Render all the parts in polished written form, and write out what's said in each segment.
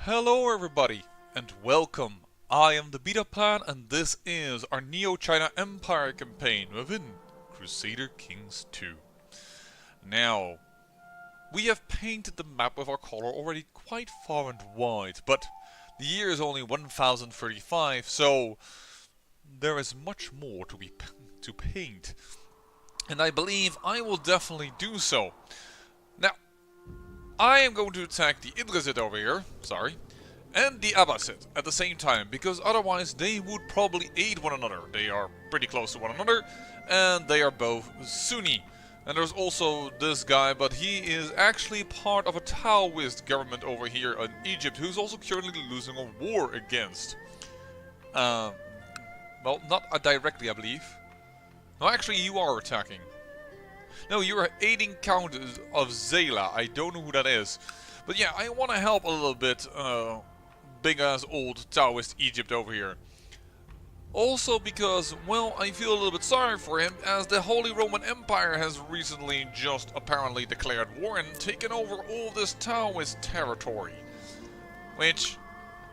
Hello everybody, and welcome. I am the Beta Plan, and this is our Neo-China Empire campaign within Crusader Kings 2. Now, we have painted the map with our color already quite far and wide, but the year is only 1035, so there is much more to paint. And I believe I will definitely do so. Now, I am going to attack the Idrisid over here, and the Abbasid at the same time, because otherwise they would probably aid one another. They are pretty close to one another, and they are both Sunni. And there's also this guy, but he is actually part of a Taoist government over here in Egypt, who's also currently losing a war against. Well, not directly, I believe. No, actually you are attacking. No, you're aiding Count of Zela. I don't know who that is. But yeah, I want to help a little bit big ass old Taoist Egypt over here. Also because, well, I feel a little bit sorry for him, as the Holy Roman Empire has recently just apparently declared war and taken over all this Taoist territory. Which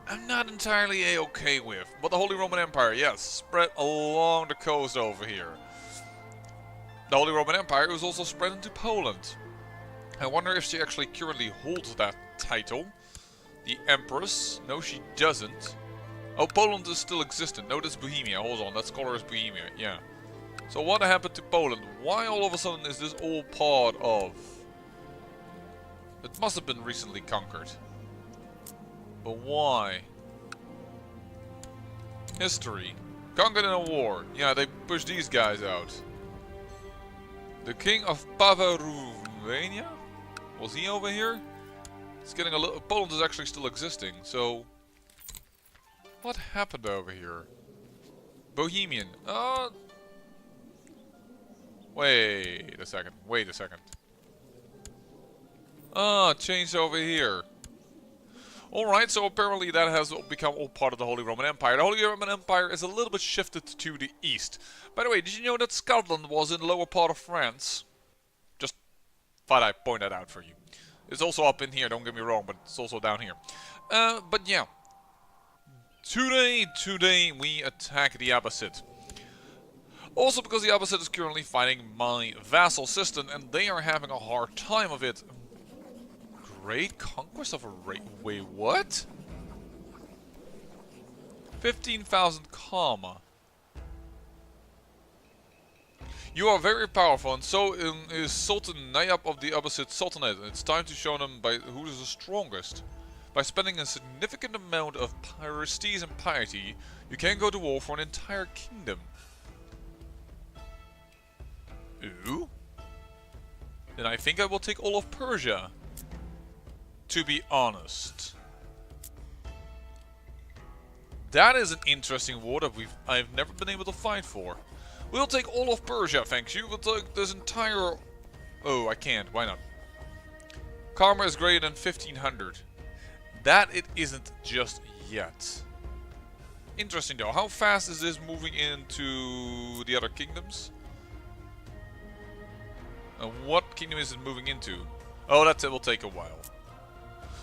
I'm not entirely a-okay with. But the Holy Roman Empire, yes, spread along the coast over here. The Holy Roman Empire was also spread into Poland. I wonder if she actually currently holds that title. The Empress. No, she doesn't. Oh, Poland is still existent. No, that's Bohemia. Hold on, that scholar is Bohemia. Yeah. So what happened to Poland? Why all of a sudden is this all part of... It must have been recently conquered. But why? History. Conquered in a war. Yeah, they pushed these guys out. The King of Pavarovania? Was he over here? It's getting a little... Poland is actually still existing, so... What happened over here? Bohemian. Wait a second. Changed over here. Alright, so apparently that has become all part of the Holy Roman Empire. The Holy Roman Empire is a little bit shifted to the east. By the way, did you know that Scotland was in the lower part of France? Just thought I'd point that out for you. It's also up in here, don't get me wrong, but it's also down here. But yeah. Today we attack the Abbasid. Also because the Abbasid is currently fighting my vassal system, and they are having a hard time of it. Great conquest of a raid. Wait, what? 15,000 karma. You are very powerful, and so is Sultan Nayab of the Abbasid Sultanate. It's time to show them who is the strongest. By spending a significant amount of prestige and piety, you can go to war for an entire kingdom. Ooh. Then I think I will take all of Persia. To be honest. That is an interesting war that I've never been able to fight for. We'll take all of Persia, thanks you. We'll take this entire... Oh, I can't. Why not? Karma is greater than 1500. That it isn't just yet. Interesting though. How fast is this moving into the other kingdoms? And what kingdom is it moving into? Oh, that will take a while.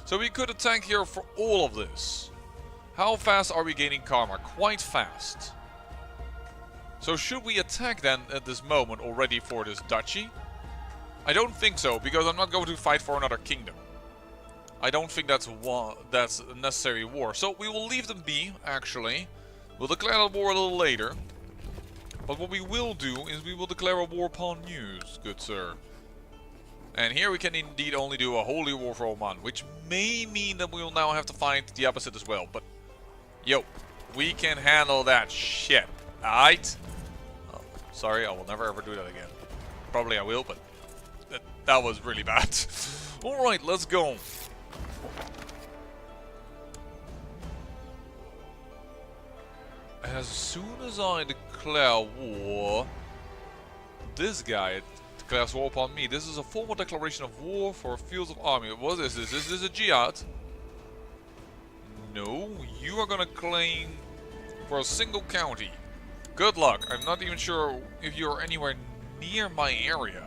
So we could attack here for all of this. How fast are we gaining karma? Quite fast. So should we attack then at this moment already for this duchy? I don't think so, because I'm not going to fight for another kingdom. I don't think that's a necessary war. So we will leave them be, actually. We'll declare a war a little later. But what we will do is we will declare a war upon you, good sir. And here we can indeed only do a holy war for Oman, which may mean that we will now have to fight the Abbasid as well. But, yo, we can handle that shit, alright? Oh, sorry, I will never ever do that again. Probably I will, but that was really bad. Alright, let's go. As soon as I declare war, this guy declares war upon me. This is a formal declaration of war for fields of army. What is this? Is this a jihad? No, you are gonna claim for a single county. Good luck. I'm not even sure if you're anywhere near my area.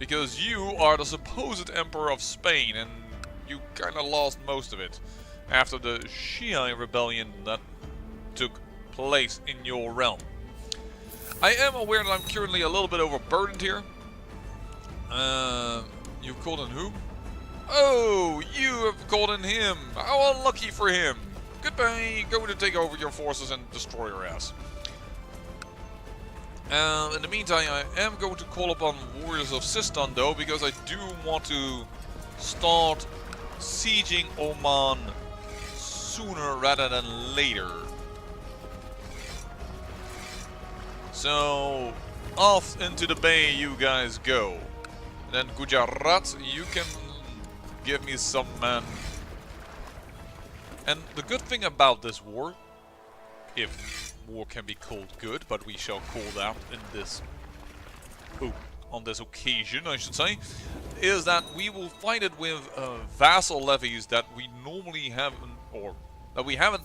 Because you are the supposed emperor of Spain and you kinda lost most of it. after the Shi'ai rebellion that took place in your realm. I am aware that I'm currently a little bit overburdened here. You've called in who? Oh, you have called in him. How unlucky for him. Goodbye. Go to take over your forces and destroy your ass. In the meantime, I am going to call upon Warriors of Sistan though, because I do want to start sieging Oman sooner rather than later. So, off into the bay you guys go. And then Gujarat, you can give me some men. And the good thing about this war, if war can be called good, but we shall call that in this, on this occasion I should say, is that we will fight it with vassal levies that we normally haven't, or that we haven't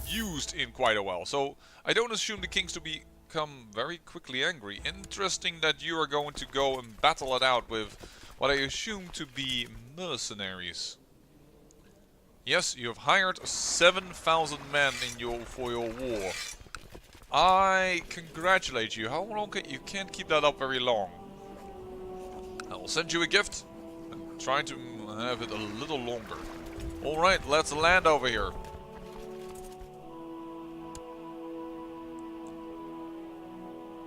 used in quite a while. So I don't assume the kings to become very quickly angry. Interesting that you are going to go and battle it out with what I assume to be mercenaries. Yes, you have hired 7,000 men for your war. I congratulate you. How long you can't keep that up very long. I will send you a gift. I'm trying to have it a little longer. Alright, let's land over here.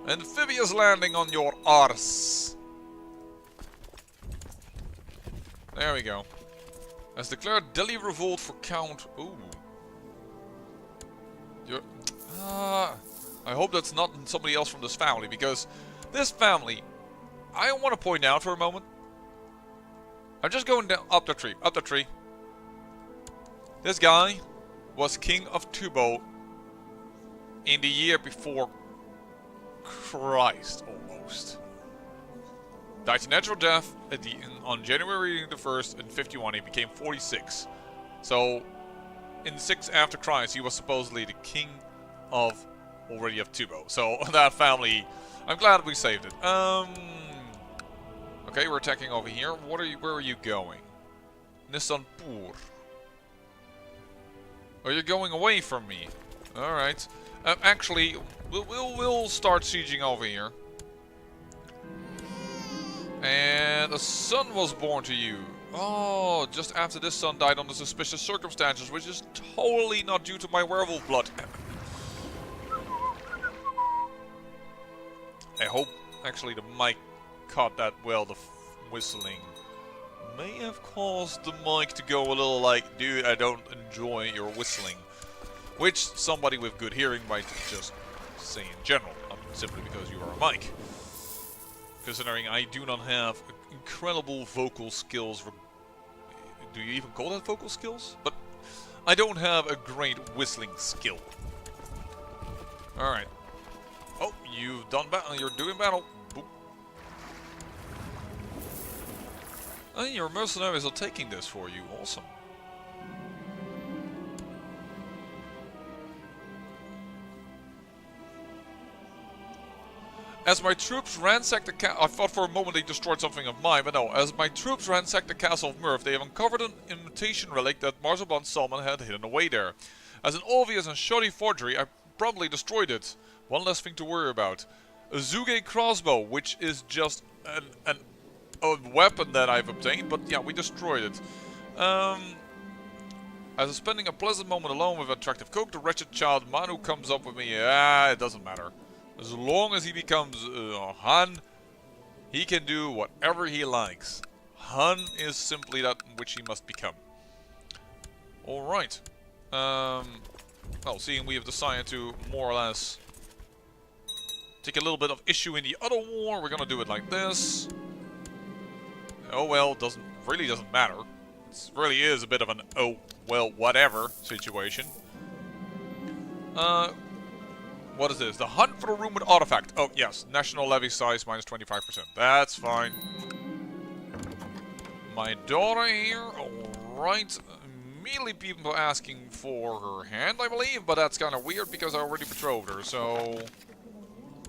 Amphibious landing on your arse. There we go. Has declared Delhi revolt for Count. Ooh. I hope that's not somebody else from this family, because this family, I want to point out for a moment. I'm just going down up the tree. This guy was king of Tubo in the year before Christ, almost. Died to natural death on January the 1st in 51. He became 46. So, in 6 after Christ, he was supposedly the king of Tubo. So, that family, I'm glad we saved it. Okay, we're attacking over here. Where are you going? Nisanpur. Are you going away from me? Alright. Actually, we'll start sieging over here. And a son was born to you. Oh, just after this son died under suspicious circumstances, which is totally not due to my werewolf blood. I hope, actually, the mic caught that well. The whistling may have caused the mic to go a little like, dude, I don't enjoy your whistling. Which somebody with good hearing might just say in general, not simply because you are a mic. Considering I do not have incredible vocal skills. Do you even call that vocal skills? But I don't have a great whistling skill. Alright. Oh, you've done battle. You're doing battle. Boop. Oh, your mercenaries are taking this for you. Awesome. As my troops ransacked the castle, I thought for a moment they destroyed something of mine, but no. As my troops ransacked the castle of Murph, they have uncovered an imitation relic that Marzaban Salman had hidden away there. As an obvious and shoddy forgery, I promptly destroyed it. One less thing to worry about. A Zuge crossbow, which is just a weapon that I've obtained, but yeah, we destroyed it. As I'm spending a pleasant moment alone with an attractive cook, the wretched child Manu comes up with me. It doesn't matter. As long as he becomes Han, he can do whatever he likes. Han is simply that which he must become. Alright. Well, seeing we have decided to more or less take a little bit of issue in the other war, we're gonna do it like this. Oh well, really doesn't matter. It really is a bit of an oh well whatever situation. What is this? The hunt for the rumored artifact. Oh, yes. National levy size minus 25%. That's fine. My daughter here. Alright. Immediately people asking for her hand, I believe. But that's kind of weird because I already betrothed her. So...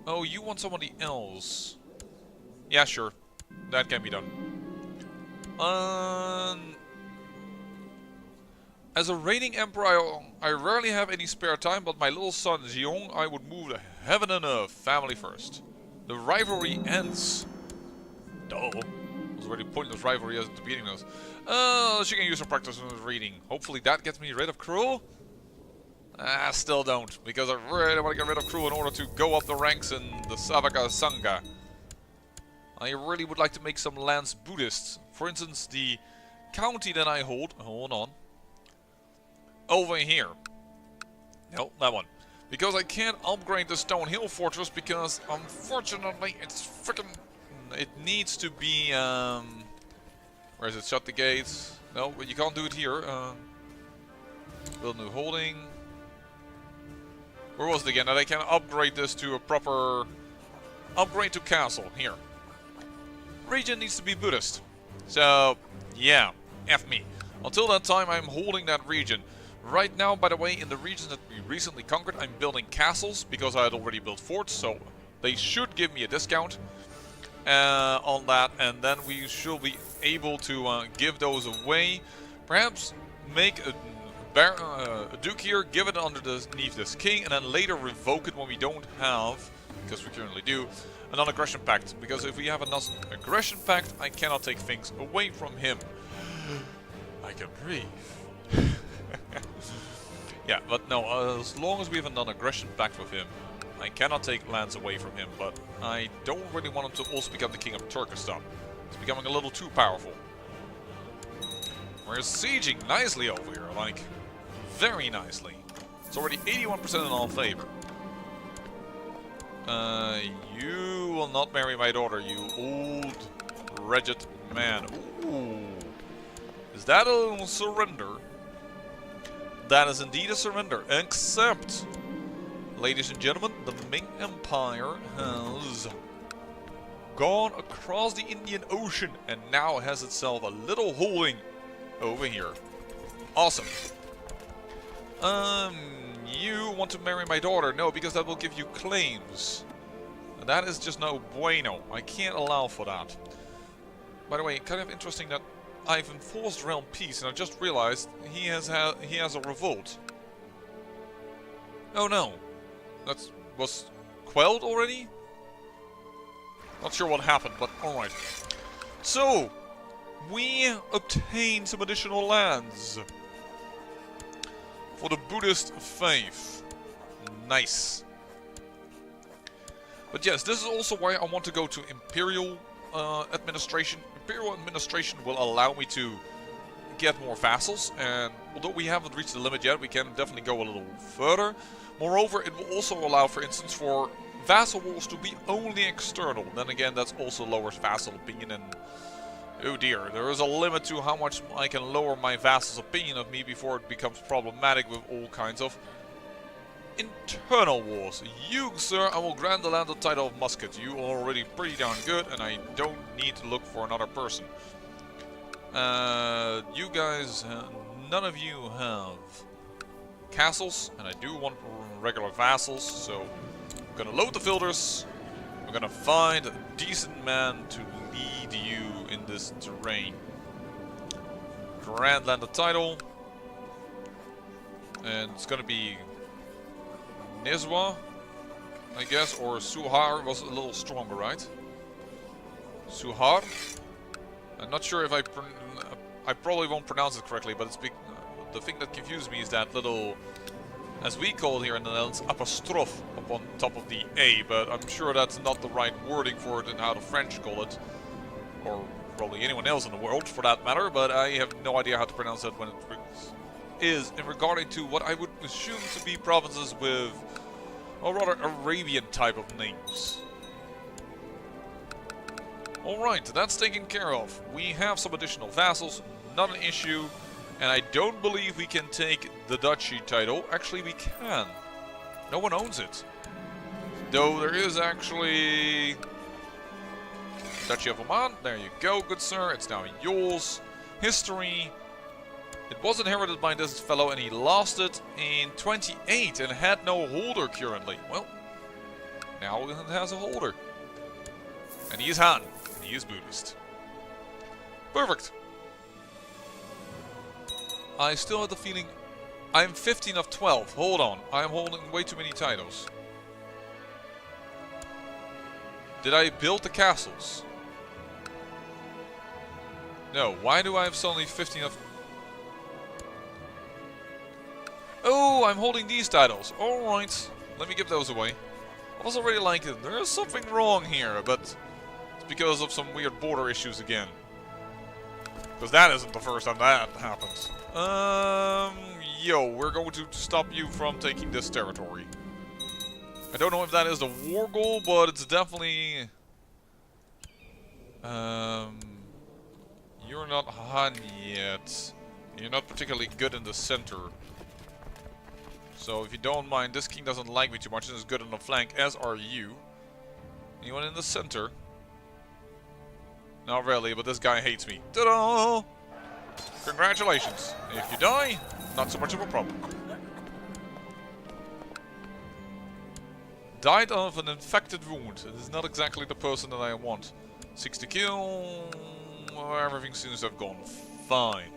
Oh, you want somebody else. Yeah, sure. That can be done. As a reigning emperor, I rarely have any spare time, but my little son Xiong, I would move to heaven and earth, family first. The rivalry ends. Duh. It was already pointless rivalry at the beginning of this. She can use her practice in reading. Hopefully that gets me rid of Cruel. Still don't, because I really want to get rid of Cruel in order to go up the ranks in the Savaka Sangha. I really would like to make some lands Buddhist. For instance, the county that I hold on, over here. No, that one. Because I can't upgrade the Stone Hill Fortress because, unfortunately, it's freaking... It needs to be, where is it? Shut the gates. No, but you can't do it here. Build new holding. Where was it again? That I can upgrade this to a proper... Upgrade to castle. Here. Region needs to be Buddhist. So, yeah. F me. Until that time, I'm holding that region. Right now, by the way, in the regions that we recently conquered, I'm building castles because I had already built forts, so they should give me a discount on that, and then we should be able to give those away. Perhaps make a duke here, give it underneath this king, and then later revoke it when we don't have, because we currently do, a non-aggression pact. Because if we have a non-aggression pact, I cannot take things away from him. I can breathe. Yeah, but no, as long as we have a non-aggression pact with him, I cannot take lands away from him, but I don't really want him to also become the king of Turkestan. It's becoming a little too powerful. We're sieging nicely over here, like, very nicely. It's already 81% in our favor. You will not marry my daughter, you old, wretched man. Ooh. Is that a surrender? That is indeed a surrender, except, ladies and gentlemen, the Ming Empire has gone across the Indian Ocean and now has itself a little holding over here. Awesome. You want to marry my daughter? No, because that will give you claims. That is just no bueno. I can't allow for that. By the way, kind of interesting that I've enforced realm peace, and I just realized he has a revolt. Oh no, that was quelled already? Not sure what happened, but alright. So, we obtained some additional lands for the Buddhist faith. Nice. But yes, this is also why I want to go to Imperial administration. Imperial administration will allow me to get more vassals, and although we haven't reached the limit yet, we can definitely go a little further. Moreover, it will also allow, for instance, for vassal walls to be only external. Then again, that's also lowers vassal opinion, and oh dear, there is a limit to how much I can lower my vassal's opinion of me before it becomes problematic with all kinds of internal wars. You, sir, I will grant the land the title of Musket. You are already pretty darn good, and I don't need to look for another person. You guys, none of you have castles, and I do want regular vassals, so I'm gonna load the filters. I'm gonna find a decent man to lead you in this terrain. Grant land the title, and it's gonna be Nizwa, I guess, or Suhar was a little stronger, right? Suhar? I'm not sure if I probably won't pronounce it correctly, but it's the thing that confused me is that little, as we call it here in the Netherlands, apostrophe up on top of the A, but I'm sure that's not the right wording for it and how the French call it, or probably anyone else in the world for that matter, but I have no idea how to pronounce that when it is in regarding to what I would assume to be provinces with, or rather, Arabian type of names. Alright, that's taken care of. We have some additional vassals, not an issue, and I don't believe we can take the duchy title. Actually, we can. No one owns it. Though there is actually Duchy of Oman. There you go, good sir. It's now yours. History. It was inherited by this fellow and he lost it in 28 and had no holder currently. Well, now it has a holder. And he is Han. And he is Buddhist. Perfect. I still have the feeling I'm 15 of 12. Hold on. I'm holding way too many titles. Did I build the castles? No. Why do I have suddenly 15 of... Oh, I'm holding these titles. Alright. Let me give those away. I was already like, there's something wrong here, but it's because of some weird border issues again. Because that isn't the first time that happens. Yo, we're going to stop you from taking this territory. I don't know if that is the war goal, but it's definitely... You're not Han yet. You're not particularly good in the center. So if you don't mind, this king doesn't like me too much and is good on the flank, as are you. Anyone in the center? Not really, but this guy hates me. Ta-da! Congratulations. If you die, not so much of a problem. Died of an infected wound. It is not exactly the person that I want. 60 kill. Everything seems to have gone fine.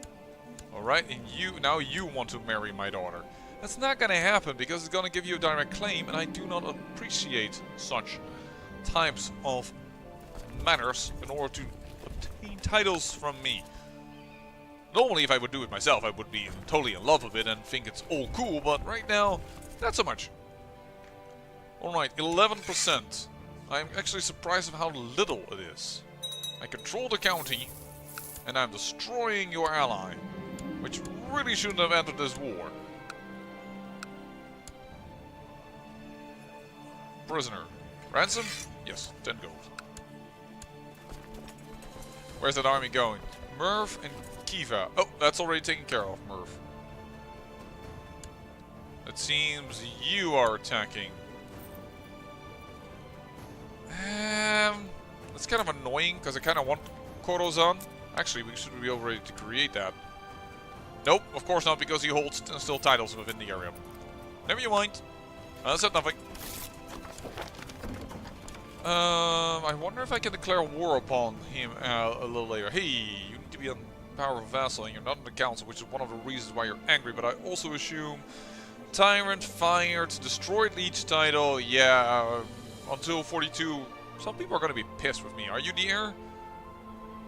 Alright, and now you want to marry my daughter. That's not gonna happen because it's gonna give you a direct claim, and I do not appreciate such types of matters in order to obtain titles from me. Normally, if I would do it myself, I would be totally in love with it and think it's all cool, but right now, not so much. Alright, 11%. I'm actually surprised of how little it is. I control the county, and I'm destroying your ally, which really shouldn't have entered this war. Prisoner. Ransom? Yes, 10 gold. Where's that army going? Merv and Kiva. Oh, that's already taken care of, Merv. It seems you are attacking. It's kind of annoying because I kind of want Korozan. Actually, we should be all ready to create that. Nope, of course not, because he holds still titles within the area. Never you mind. I said nothing. I wonder if I can declare war upon him a little later. Hey, you need to be on power of vassal and you're not in the council, which is one of the reasons why you're angry, but I also assume Tyrant fired, destroyed Leech title, yeah, until 42. Some people are going to be pissed with me. Are you the heir?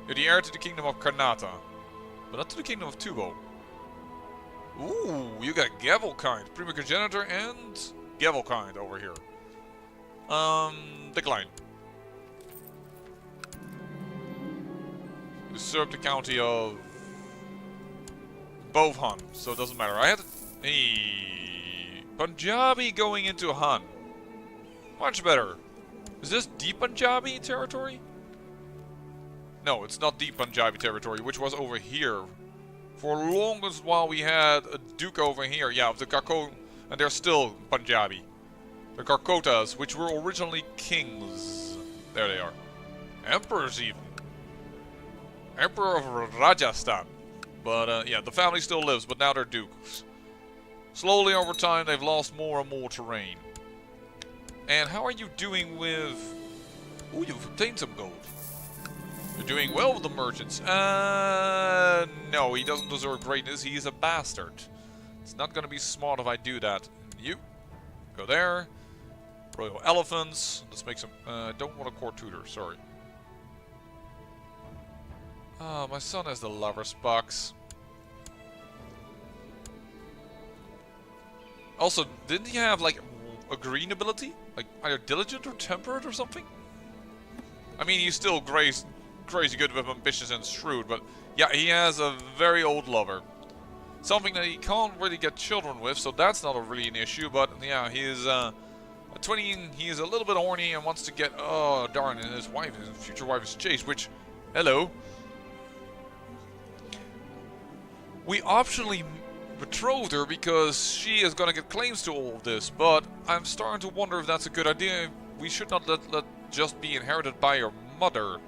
You're the heir to the kingdom of Karnata, but not to the kingdom of Tubo. Ooh, you got Gavelkind, Primogenitor and Gavelkind over here. Decline. Usurp the county of both Han, so it doesn't matter. I had to... Hey, Punjabi going into Han. Much better. Is this deep Punjabi territory? No, it's not deep Punjabi territory, which was over here. For longest while we had a duke over here. Yeah, of the Karkot, and they're still Punjabi. The Karkotas, which were originally kings. There they are. Emperors even. Emperor of Rajasthan. But yeah, the family still lives, but now they're dukes. Slowly over time, they've lost more and more terrain. And how are you doing with... Ooh, you've obtained some gold. You're doing well with the merchants. No, he doesn't deserve greatness. He is a bastard. It's not going to be smart if I do that. You, go there. Royal elephants. Let's make some... don't want a court tutor, sorry. Ah, my son has the lover's box. Also, didn't he have, like, a green ability? Like, either diligent or temperate or something? I mean, he's still crazy good with ambitious and shrewd, but yeah, he has a very old lover. Something that he can't really get children with, so that's not really an issue, but yeah, he is, at 20, he is a little bit horny and wants to get, oh darn, and his wife, his future wife is Chase, which, hello. We optionally betrothed her because she is going to get claims to all of this, but I'm starting to wonder if that's a good idea. We should not let just be inherited by your mother.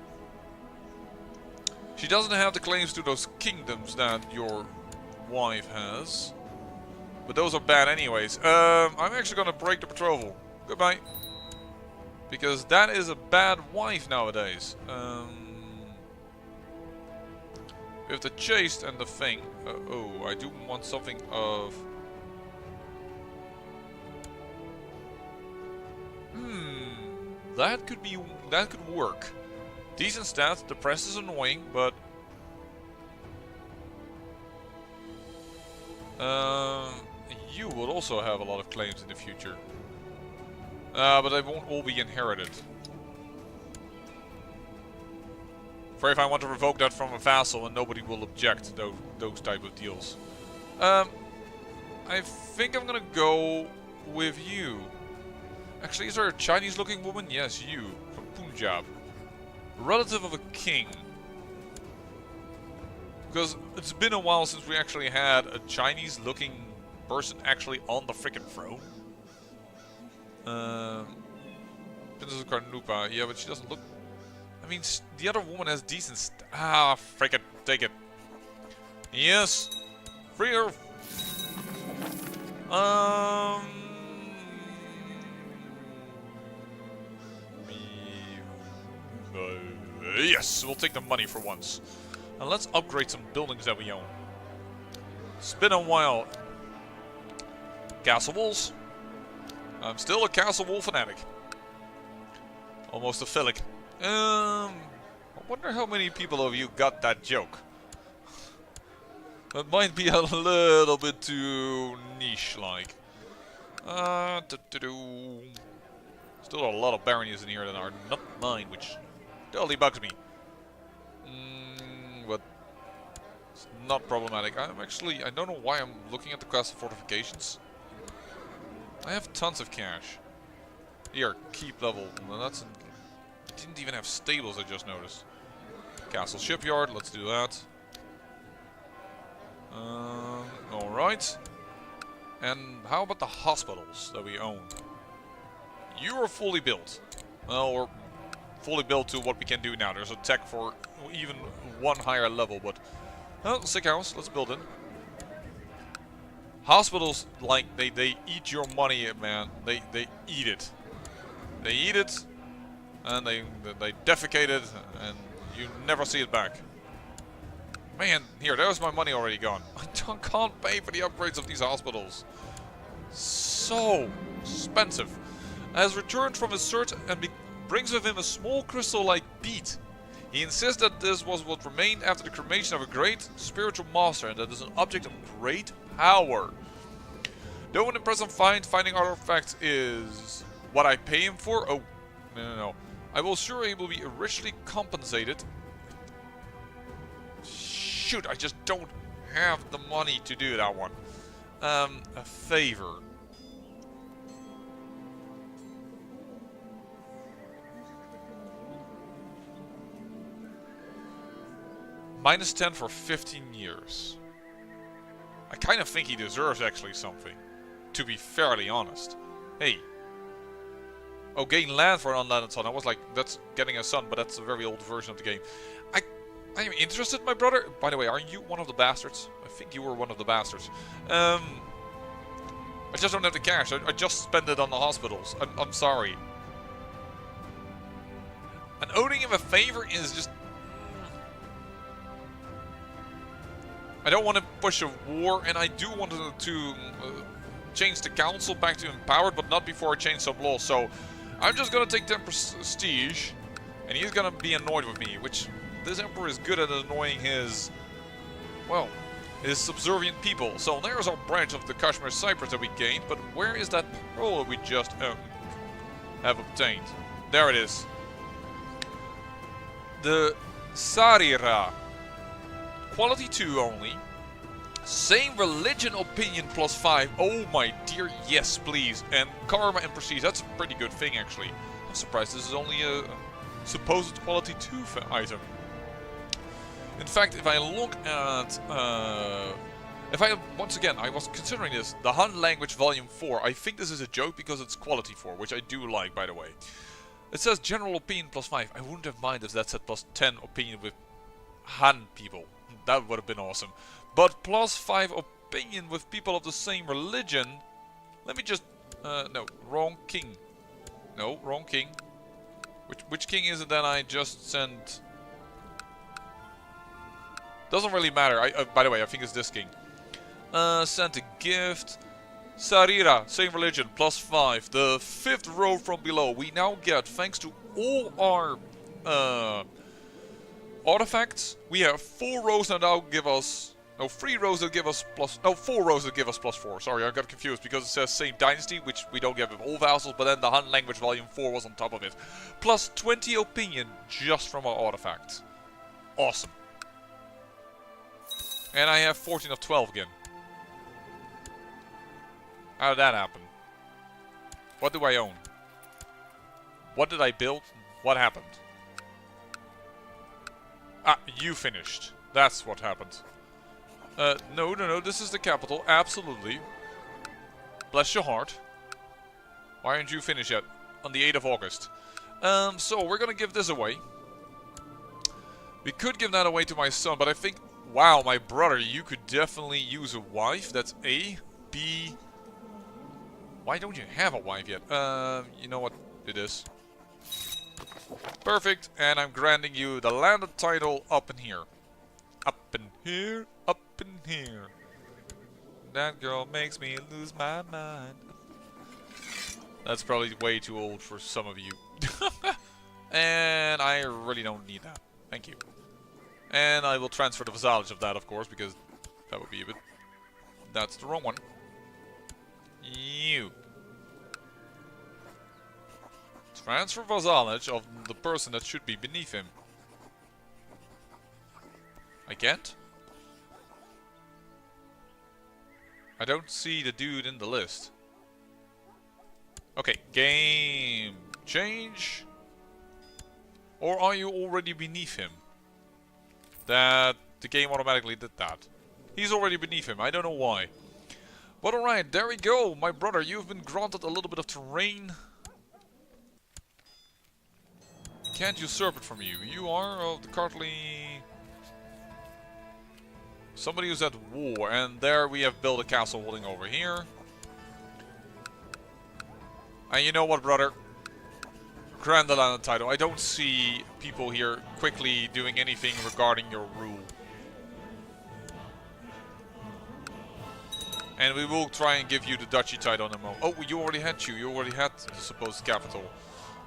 She doesn't have the claims to those kingdoms that your wife has. But those are bad anyways. I'm actually going to break the betrothal. Goodbye. Because that is a bad wife nowadays. We have the chaste and the thing. Oh, I do want something of... That could be... That could work. Decent stats. The press is annoying, but... You will also have a lot of claims in the future. But they won't all be inherited. For if I want to revoke that from a vassal and nobody will object, those type of deals. I think I'm gonna go with you. Actually, is there a Chinese looking woman? Yes, you. From Punjab. Relative of a king. Because it's been a while since we actually had a Chinese looking person actually on the frickin' throne. Princess of Karnupa. Yeah, but she doesn't look... I mean, the other woman has decent frick it. Take it. Yes. Free her. Yes, we'll take the money for once. And let's upgrade some buildings that we own. It's been a while. Castle walls. I'm still a castle wall fanatic. Almost a philic. I wonder how many people of you got that joke. That might be a little bit too niche-like. Still a lot of baronies in here that are not mine, which totally bugs me. But it's not problematic. I don't know why I'm looking at the castle fortifications. I have tons of cash. Here, keep level. Well, that's... Didn't even have stables, I just noticed. Castle shipyard, let's do that. Alright. And how about the hospitals that we own? You are fully built. Well, we're fully built to what we can do now. There's a tech for even one higher level, but... Oh, sick house, let's build it. Hospitals, like, they eat your money, man. They eat it. They eat it. And they defecate it, and you never see it back. Man, here, there's my money already gone. I can't pay for the upgrades of these hospitals. So expensive. Has returned from his search and brings with him a small crystal-like bead. He insists that this was what remained after the cremation of a great spiritual master, and that is an object of great power. Though an impressive finding artifacts is what I pay him for. Oh, no. I will sure he will be richly compensated. Shoot, I just don't have the money to do that one. A favor. -10 for 15 years. I kind of think he deserves actually something. To be fairly honest. Hey. Oh, gain land for an unlanded son. I was like, that's getting a son, but that's a very old version of the game. I am interested, my brother. By the way, are you one of the bastards? I think you were one of the bastards. I just don't have the cash. I just spent it on the hospitals. I'm sorry. And owing him a favor is just... I don't want to push a war, and I do want to change the council back to empowered, but not before I change some laws. So I'm just gonna take 10 prestige, and he's gonna be annoyed with me, which this emperor is good at annoying his, well, his subservient people. So there's our branch of the Kashmir Cyprus that we gained, but where is that pearl that we just have obtained? There it is. The Sarira. Quality 2 only. Same religion opinion +5. Oh my dear, yes please. And karma and prestige. That's a pretty good thing actually. I'm surprised this is only a supposed quality 2 item. In fact, if I look at... once again, I was considering this. The Han language volume 4. I think this is a joke because it's quality 4, which I do like, by the way. It says general opinion +5. I wouldn't have minded if that said +10 opinion with Han people. That would have been awesome. But +5 opinion with people of the same religion. Let me just... no, wrong king. No, wrong king. Which king is it that I just sent? Doesn't really matter. By the way, I think it's this king. Sent a gift. Sarira, same religion, +5. The 5th row from below. We now get, thanks to all our artifacts, we have 4 rows that now give us... No, 3 rows that give us plus... No, 4 rows that give us +4. Sorry, I got confused because it says same dynasty, which we don't get with all vassals, but then the Han language volume 4 was on top of it. Plus 20 opinion just from our artifacts. Awesome. And I have 14 of 12 again. How did that happen? What do I own? What did I build? What happened? Ah, you finished. That's what happened. No, this is the capital. Absolutely. Bless your heart. Why aren't you finished yet? On the 8th of August. So we're gonna give this away. We could give that away to my son, but I think... Wow, my brother, you could definitely use a wife. That's A. B... Why don't you have a wife yet? You know what it is. Perfect, and I'm granting you the landed title up in here. Up in here, up in here. That girl makes me lose my mind. That's probably way too old for some of you. And I really don't need that. Thank you. And I will transfer the vassalage of that, of course, because that would be a bit... That's the wrong one. You. Transfer vassalage of the person that should be beneath him. I can't? I don't see the dude in the list. Okay, game change. Or are you already beneath him? That the game automatically did that. He's already beneath him, I don't know why. But alright, there we go, my brother, you've been granted a little bit of terrain. Can't usurp it from you. You are of the courtly... Somebody who's at war, and there we have built a castle holding over here. And you know what, brother? Grant the land title. I don't see people here quickly doing anything regarding your rule. And we will try and give you the duchy title in a moment. Oh, you already had you already had the supposed capital.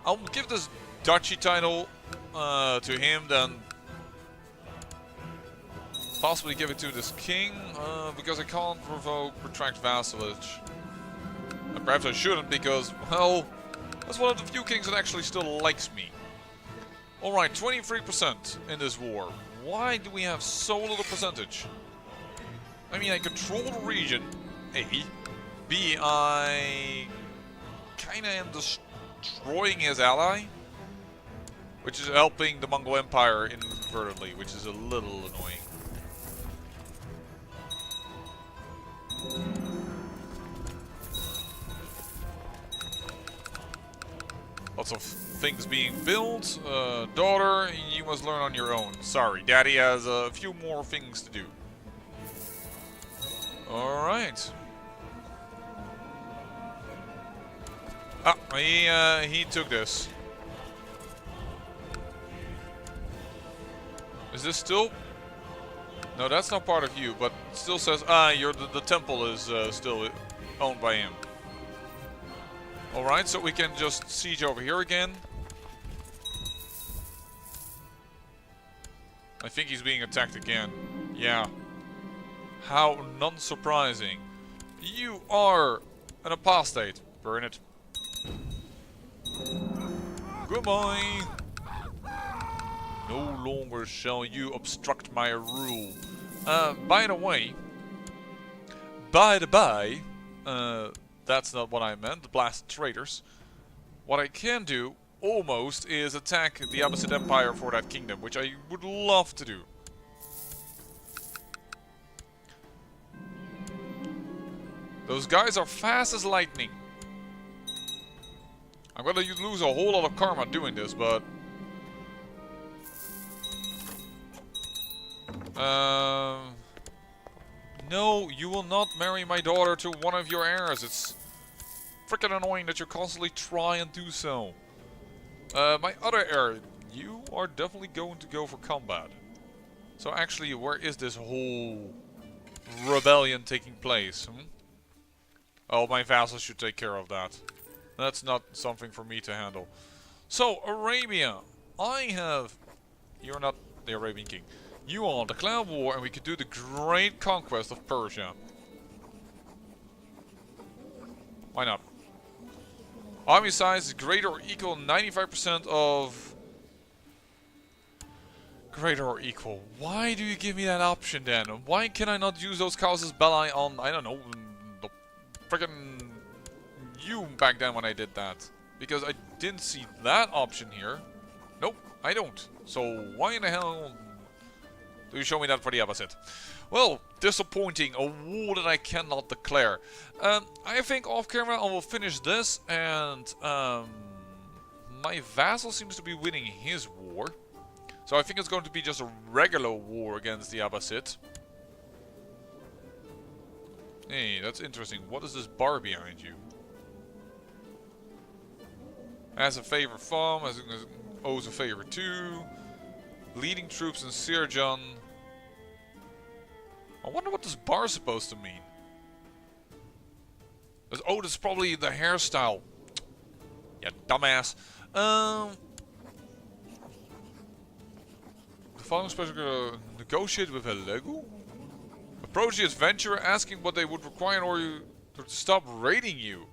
I'll give this duchy title to him, then possibly give it to this king, because I can't retract vassalage. And perhaps I shouldn't, because, well, that's one of the few kings that actually still likes me. Alright, 23% in this war. Why do we have so little percentage? I mean, I control the region, A. B, I kinda am destroying his ally, which is helping the Mongol Empire inadvertently, which is a little annoying. Lots of things being built. Daughter, you must learn on your own. Sorry, Daddy has a few more things to do. Alright. Ah, he took this. Is this still? No, that's not part of you, but it still says, the temple is still owned by him. Alright, so we can just siege over here again. I think he's being attacked again. Yeah. How non-surprising. You are an apostate. Burn it. Goodbye. No longer shall you obstruct my rule. By the way, that's not what I meant, the blasted traitors. What I can do, almost, is attack the Abbasid Empire for that kingdom, which I would love to do. Those guys are fast as lightning. I'm gonna lose a whole lot of karma doing this, but... No, you will not marry my daughter to one of your heirs. It's freaking annoying that you constantly try and do so. My other heir, you are definitely going to go for combat. So actually, where is this whole rebellion taking place? Oh, my vassals should take care of that. That's not something for me to handle. So, Arabia. I have... You're not the Arabian king. You are declare war and we could do the great conquest of Persia. Why not? Army size is greater or equal 95% of... Greater or equal. Why do you give me that option then? Why can I not use those causes belli on, I don't know, the frickin' you back then when I did that? Because I didn't see that option here. Nope, I don't. So why in the hell do you show me that for the opposite? Well, disappointing. A war that I cannot declare. I think off camera I will finish this, and my vassal seems to be winning his war. So I think it's going to be just a regular war against the Abbasid. Hey, that's interesting. What is this bar behind you? As a favor from, owes a favor to. Leading troops in Sirjan. I wonder what this bar is supposed to mean. Oh, that's probably the hairstyle. Yeah, dumbass. The following special negotiate with a Lego? Approach the adventurer asking what they would require in order to stop raiding you.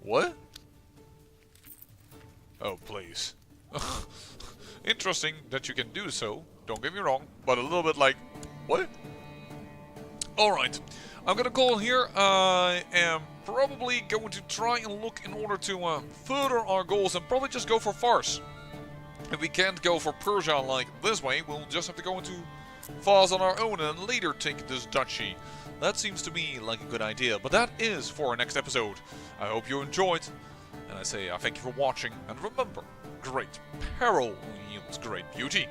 What? Oh, please. Interesting that you can do so, don't get me wrong, but a little bit like, what? Alright, I'm gonna call here. I am probably going to try and look in order to further our goals and probably just go for Fars. If we can't go for Persia like this way, we'll just have to go into Fars on our own and later take this duchy. That seems to me like a good idea, but that is for our next episode. I hope you enjoyed, and I say thank you for watching, and remember, great peril yields great beauty.